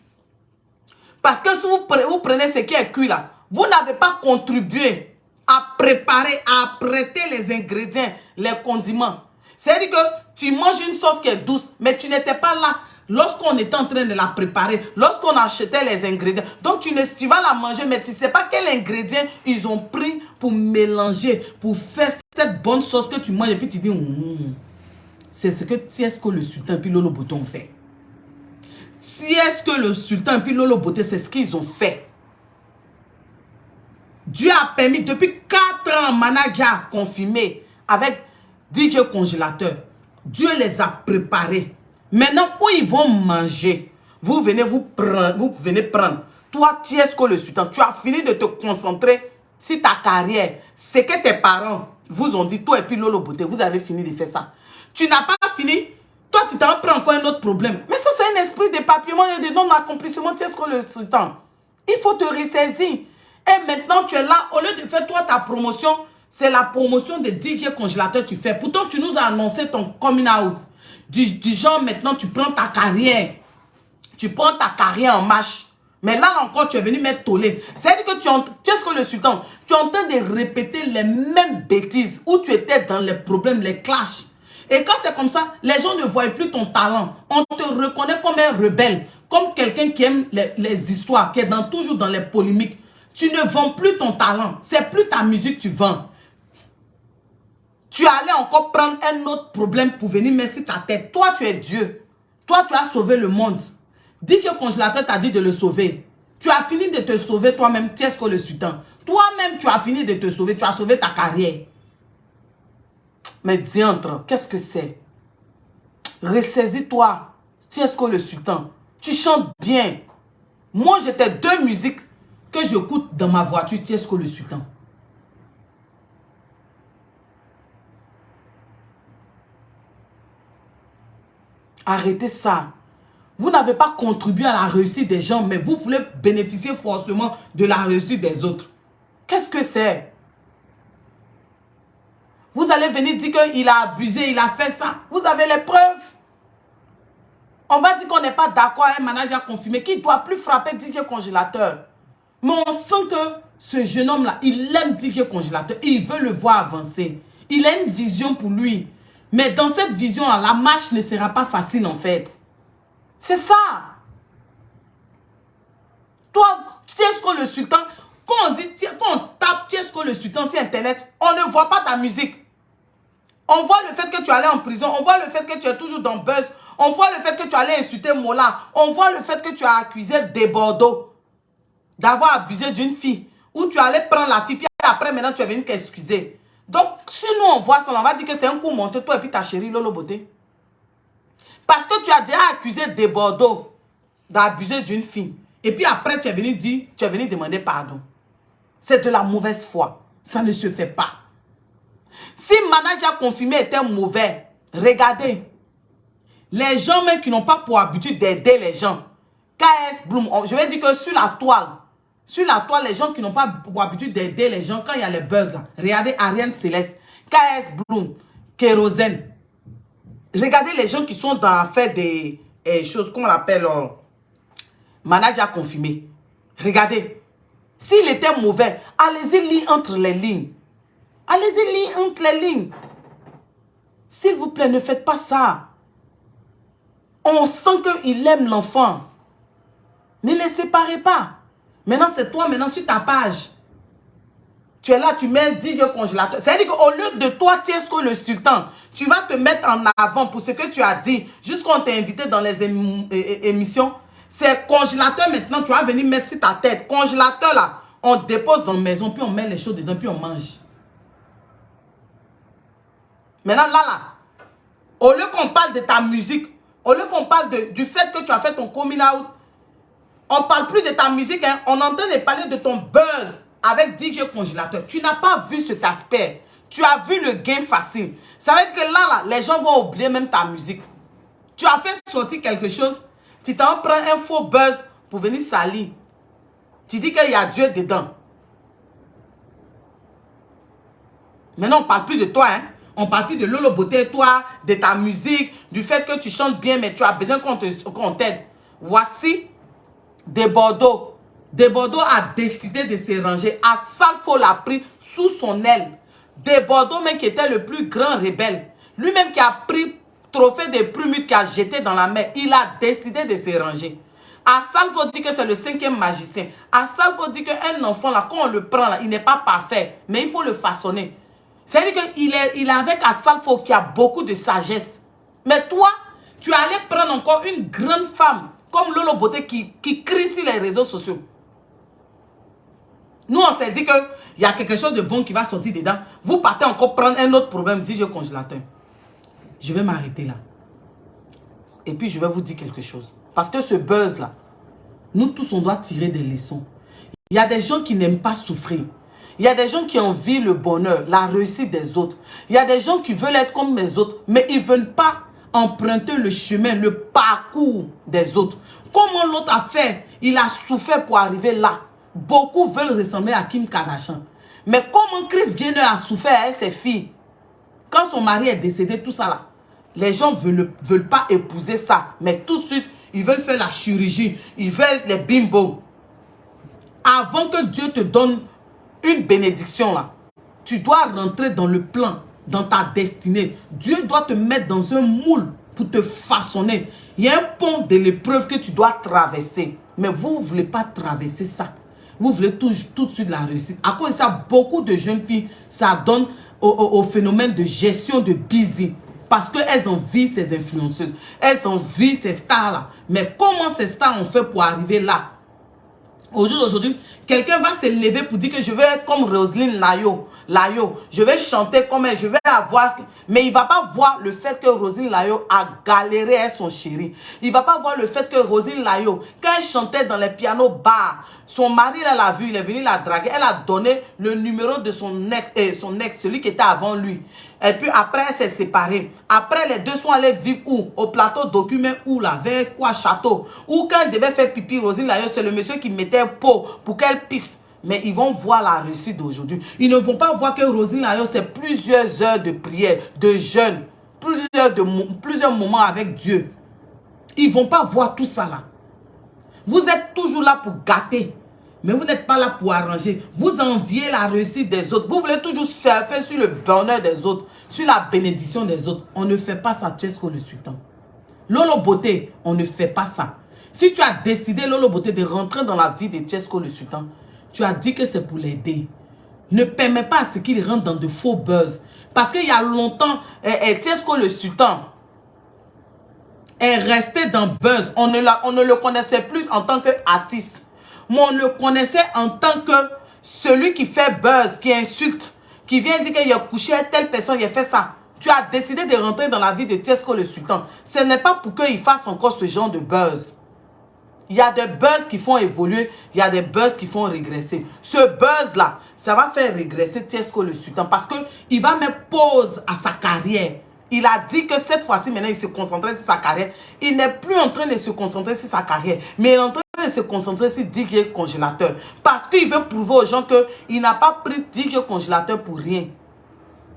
Parce que si vous prenez ce qui est cuit là, vous n'avez pas contribué à préparer, à apprêter les ingrédients, les condiments. C'est-à-dire que tu manges une sauce qui est douce, mais tu n'étais pas là lorsqu'on était en train de la préparer, lorsqu'on achetait les ingrédients. Donc tu vas la manger, mais tu ne sais pas quels ingrédients ils ont pris pour mélanger, pour faire cette bonne sauce que tu manges. Et puis tu dis, c'est ce que Tiesco le Sultan puis Lolo Beauté ont fait. Tiesco le Sultan puis Lolo Beauté, c'est ce qu'ils ont fait. Dieu a permis depuis 4 ans, Manager Confirmé avec DJ Congélateur. Dieu les a préparés. Maintenant, où ils vont manger, vous venez prendre. Toi, Tiesco le Sultan, tu as fini de te concentrer sur ta carrière. C'est que tes parents vous ont dit, toi et puis Lolo Beauté, vous avez fini de faire ça. Tu n'as pas fini. Toi, tu t'en prends encore un autre problème. Mais ça, c'est un esprit d'éparpillement et de non-accomplissement, Tiesco le Sultan. Il faut te ressaisir. Et maintenant, tu es là, au lieu de faire toi ta promotion, c'est la promotion de DJ Congélateur que tu fais. Pourtant, tu nous as annoncé ton coming out. Du genre, maintenant, tu prends ta carrière. Tu prends ta carrière en marche. Mais là encore, tu es venu mettre tollé. C'est-à-dire que Tiesco le Sultan, tu es en train de répéter les mêmes bêtises où tu étais dans les problèmes, les clashs. Et quand c'est comme ça, les gens ne voient plus ton talent. On te reconnaît comme un rebelle, comme quelqu'un qui aime les histoires, qui est toujours dans les polémiques. Tu ne vends plus ton talent. C'est plus ta musique que tu vends. Tu allais encore prendre un autre problème pour venir mettre sur ta tête. Toi, tu es Dieu. Toi, tu as sauvé le monde. DJ Congélateur t'a dit de le sauver. Tu as fini de te sauver toi-même, Tiesco le Sultan. Toi-même, tu as fini de te sauver. Tu as sauvé ta carrière. Mais diantre, qu'est-ce que c'est? Ressaisis-toi, Tiesco le Sultan. Tu chantes bien. Moi, j'étais 2 musiques que j'écoute dans ma voiture, Tiesco le Sultan. Arrêtez ça. Vous n'avez pas contribué à la réussite des gens, mais vous voulez bénéficier forcément de la réussite des autres. Qu'est-ce que c'est? Vous allez venir dire qu'il a abusé, il a fait ça. Vous avez les preuves. On va dire qu'on n'est pas d'accord avec un manager confirmé qui ne doit plus frapper DJ Congélateur. Mais on sent que ce jeune homme-là, il aime DJ Congélateur. Il veut le voir avancer. Il a une vision pour lui. Mais dans cette vision-là, la marche ne sera pas facile en fait. C'est ça. Toi, Tiesco le Sultan, quand on tape Tiesco le Sultan sur Internet, on ne voit pas ta musique. On voit le fait que tu allais en prison. On voit le fait que tu es toujours dans Buzz. On voit le fait que tu allais insulter Mola. On voit le fait que tu as accusé des Bordeaux d'avoir abusé d'une fille. Ou tu allais prendre la fille, puis après, maintenant, tu es venu t'excuser. Donc, si nous, on voit ça, on va dire que c'est un coup monté, toi et puis ta chérie Lolo Beauté. Parce que tu as déjà accusé des Bordeaux d'abuser d'une fille. Et puis après, tu es venu dire, tu es venu demander pardon. C'est de la mauvaise foi. Ça ne se fait pas. Si Manager Confirmé était mauvais, regardez. Les gens même qui n'ont pas pour habitude d'aider les gens. KS Bloom, je vais dire que sur la toile, les gens qui n'ont pas pour habitude d'aider les gens, quand il y a les buzz là, regardez Ariane Céleste, KS Bloom, Kérosène. Regardez les gens qui sont dans faire des choses qu'on appelle Manager Confirmé. Regardez. S'il était mauvais, allez-y lire entre les lignes. Allez-y lire entre les lignes. S'il vous plaît, ne faites pas ça. On sent qu'il aime l'enfant. Ne les séparez pas. Maintenant, c'est toi, maintenant, sur ta page. Tu es là, tu mets DJ Congélateur. C'est-à-dire qu'au lieu de toi, Tiesco le Sultan, tu vas te mettre en avant pour ce que tu as dit, jusqu'on t'a invité dans les émissions. C'est congélateur maintenant, tu vas venir mettre sur ta tête. Congélateur là, on dépose dans la maison, puis on met les choses dedans, puis on mange. Maintenant là, au lieu qu'on parle de ta musique, au lieu qu'on parle du fait que tu as fait ton coming out, on ne parle plus de ta musique, hein, on est en train de parler de ton buzz avec DJ congélateur. Tu n'as pas vu cet aspect. Tu as vu le gain facile. Ça veut dire que là, les gens vont oublier même ta musique. Tu as fait sortir quelque chose, tu t'en prends un faux buzz pour venir salir. Tu dis qu'il y a Dieu dedans. Maintenant, on ne parle plus de toi, hein. On ne parle plus de Lolo Beauté, toi, de ta musique, du fait que tu chantes bien, mais tu as besoin qu'on t'aide. Voici de Bordeaux. De Bordeaux a décidé de se ranger. Asalfo l'a pris sous son aile. De Bordeaux, même qui était le plus grand rebelle. Lui-même qui a pris trophée des Prumutes, qui a jeté dans la mer. Il a décidé de se ranger. Asalfo dit que c'est le 5e magicien. Asalfo dit qu'un enfant, là, quand on le prend, là, il n'est pas parfait. Mais il faut le façonner. C'est-à-dire qu'il est avec Asalfo qui a beaucoup de sagesse. Mais toi, tu allais prendre encore une grande femme comme Lolo Beauté qui crie sur les réseaux sociaux. Nous, on s'est dit qu'il y a quelque chose de bon qui va sortir dedans. Vous partez encore prendre un autre problème, DJ congélateur. Je vais m'arrêter là. Et puis, je vais vous dire quelque chose. Parce que ce buzz-là, nous tous, on doit tirer des leçons. Il y a des gens qui n'aiment pas souffrir. Il y a des gens qui envient le bonheur, la réussite des autres. Il y a des gens qui veulent être comme les autres, mais ils ne veulent pas emprunter le chemin, le parcours des autres. Comment l'autre a fait? Il a souffert pour arriver là. Beaucoup veulent ressembler à Kim Kardashian. Mais comment Kris Jenner a souffert avec ses filles? Quand son mari est décédé, tout ça là, les gens ne veulent pas épouser ça. Mais tout de suite, ils veulent faire la chirurgie. Ils veulent les bimbos. Avant que Dieu te donne une bénédiction là, tu dois rentrer dans le plan, dans ta destinée. Dieu doit te mettre dans un moule pour te façonner. Il y a un pont de l'épreuve que tu dois traverser. Mais vous ne voulez pas traverser ça. Vous voulez tout de suite la réussite. À cause de ça, beaucoup de jeunes filles, ça donne au phénomène de gestion de busy. Parce qu'elles envient ces influenceuses. Elles envient ces stars-là. Mais comment ces stars ont fait pour arriver là? Aujourd'hui, quelqu'un va se lever pour dire que je vais être comme Roselyne Layo. Je vais chanter comme elle, je vais avoir... Mais il ne va pas voir le fait que Roselyne Layo a galéré avec son chéri. Il ne va pas voir le fait que Roselyne Layo, quand elle chantait dans les pianos bars, son mari l'a vu, il est venu la draguer. Elle a donné le numéro de son ex, celui qui était avant lui. Et puis après, elle s'est séparée. Après, les deux sont allés vivre où? Au plateau d'Ocumen, où là? Vers quoi? Château. Où quand elle devait faire pipi, Roselyne Layo, c'est le monsieur qui mettait pot pour qu'elle pisse. Mais ils vont voir la réussite d'aujourd'hui. Ils ne vont pas voir que Roselyne Layo, c'est plusieurs heures de prière, de jeûne, plusieurs moments avec Dieu. Ils ne vont pas voir tout ça là. Vous êtes toujours là pour gâter. Mais vous n'êtes pas là pour arranger. Vous enviez la réussite des autres. Vous voulez toujours surfer sur le bonheur des autres, sur la bénédiction des autres. On ne fait pas ça, Tchesco le Sultan. Lolo Beauté, on ne fait pas ça. Si tu as décidé, Lolo Beauté, de rentrer dans la vie de Tchesco le Sultan, tu as dit que c'est pour l'aider. Ne permets pas à ce qu'il rentre dans de faux buzz. Parce qu'il y a longtemps, Tchesco le Sultan est resté dans buzz. On ne le connaissait plus en tant qu'artiste. Mais on le connaissait en tant que celui qui fait buzz, qui insulte, qui vient dire qu'il a couché à telle personne, il a fait ça. Tu as décidé de rentrer dans la vie de Tchesco le Sultan. Ce n'est pas pour qu'il fasse encore ce genre de buzz. Il y a des buzz qui font évoluer, il y a des buzz qui font régresser. Ce buzz-là, ça va faire régresser Tchesco le Sultan parce qu'il va mettre pause à sa carrière. Il a dit que cette fois-ci, maintenant, il se concentrait sur sa carrière. Il n'est plus en train de se concentrer sur sa carrière, mais il est en train de se concentrer sur DJ congélateur. Parce qu'il veut prouver aux gens qu'il n'a pas pris DJ congélateur pour rien.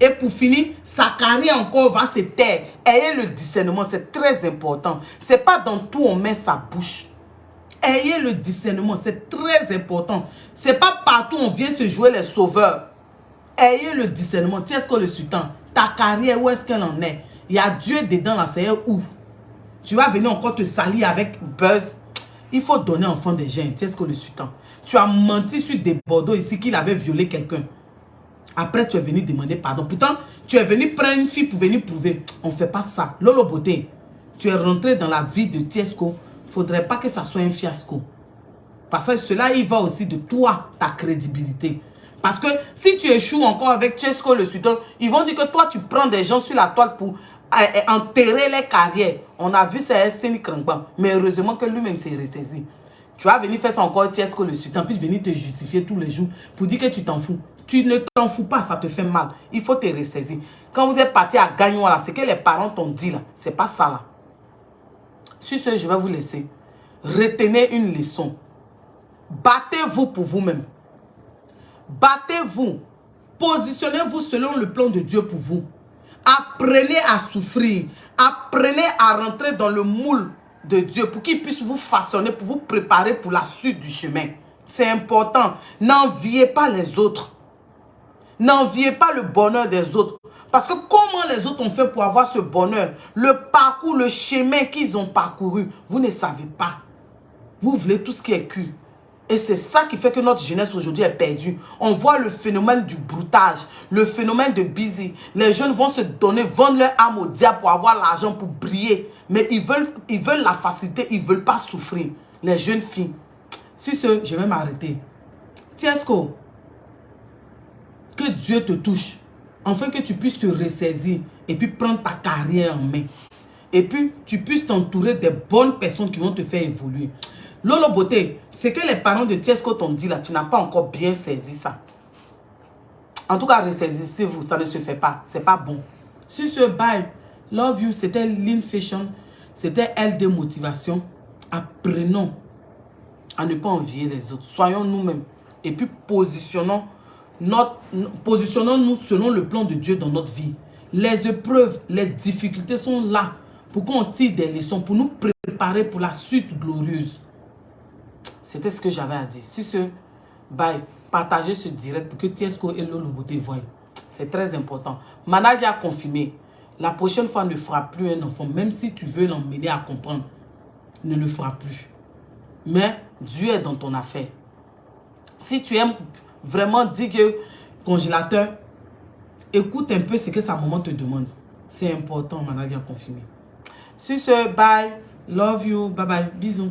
Et pour finir, sa carrière encore va se taire. Ayez le discernement, c'est très important. Ce n'est pas dans tout on met sa bouche. Ayez le discernement, c'est très important. Ce n'est pas partout on vient se jouer les sauveurs. Ayez le discernement. Tchesco le Sultan, ta carrière, où est-ce qu'elle en est? Il y a Dieu dedans là, c'est où? Tu vas venir encore te salir avec buzz. Il faut donner enfant des gens, Tchesco le Sultan. Tu as menti sur des Bordeaux ici qu'il avait violé quelqu'un. Après, tu es venu demander pardon. Pourtant, tu es venu prendre une fille pour venir prouver. On ne fait pas ça. Lolo Beauté, tu es rentré dans la vie de Tchesco. faudrait pas que ça soit un fiasco. Parce que cela, il va aussi de toi, ta crédibilité. Parce que si tu échoues encore avec Tiesco le Sudon, ils vont dire que toi, tu prends des gens sur la toile pour enterrer les carrières. On a vu ça, c'est un crampant. Mais heureusement que lui-même s'est ressaisi. Tu vas venir faire ça encore Tiesco le Sudon, puis venir te justifier tous les jours pour dire que tu t'en fous. Tu ne t'en fous pas, ça te fait mal. Il faut te ressaisir. Quand vous êtes parti à Gagnon, là, c'est que les parents t'ont dit là. C'est pas ça là. Sur ce, je vais vous laisser. Retenez une leçon. Battez-vous pour vous-même. Battez-vous. Positionnez-vous selon le plan de Dieu pour vous. Apprenez à souffrir. Apprenez à rentrer dans le moule de Dieu pour qu'il puisse vous façonner, pour vous préparer pour la suite du chemin. C'est important. N'enviez pas les autres. N'enviez pas le bonheur des autres. Parce que comment les autres ont fait pour avoir ce bonheur? Le parcours, le chemin qu'ils ont parcouru, vous ne savez pas. Vous voulez tout ce qui est cul. Et c'est ça qui fait que notre jeunesse aujourd'hui est perdue. On voit le phénomène du broutage, le phénomène de busy. Les jeunes vont se donner, vendre leur âme au diable pour avoir l'argent, pour briller. Mais ils veulent la facilité, ils ne veulent pas souffrir. Les jeunes filles. Sur ce, je vais m'arrêter. Tiesco, que Dieu te touche, afin que tu puisses te ressaisir et puis prendre ta carrière en main. Et puis, tu puisses t'entourer des bonnes personnes qui vont te faire évoluer. Lolo Beauté, c'est que les parents de Tiesco t'ont dit là, tu n'as pas encore bien saisi ça. En tout cas, ressaisissez-vous, ça ne se fait pas. C'est pas bon. Sur ce, bye. Love you, c'était Lean Fashion. C'était LD Motivation. Apprenons à ne pas envier les autres. Soyons nous-mêmes. Et puis, positionnons-nous selon le plan de Dieu dans notre vie. Les épreuves, les difficultés sont là pour qu'on tire des leçons, pour nous préparer pour la suite glorieuse. C'était ce que j'avais à dire. Sur ce, bye. Partagez ce direct pour que Tiesco et Lolo Beauté voient. C'est très important. Manager a confirmé. La prochaine fois, ne fera plus un enfant. Même si tu veux l'emmener à comprendre, ne le fera plus. Mais Dieu est dans ton affaire. Si tu aimes vraiment dire que congélateur, écoute un peu ce que sa maman te demande. C'est important, manager a confirmé. Sur ce, bye. Love you. Bye bye. Bisous.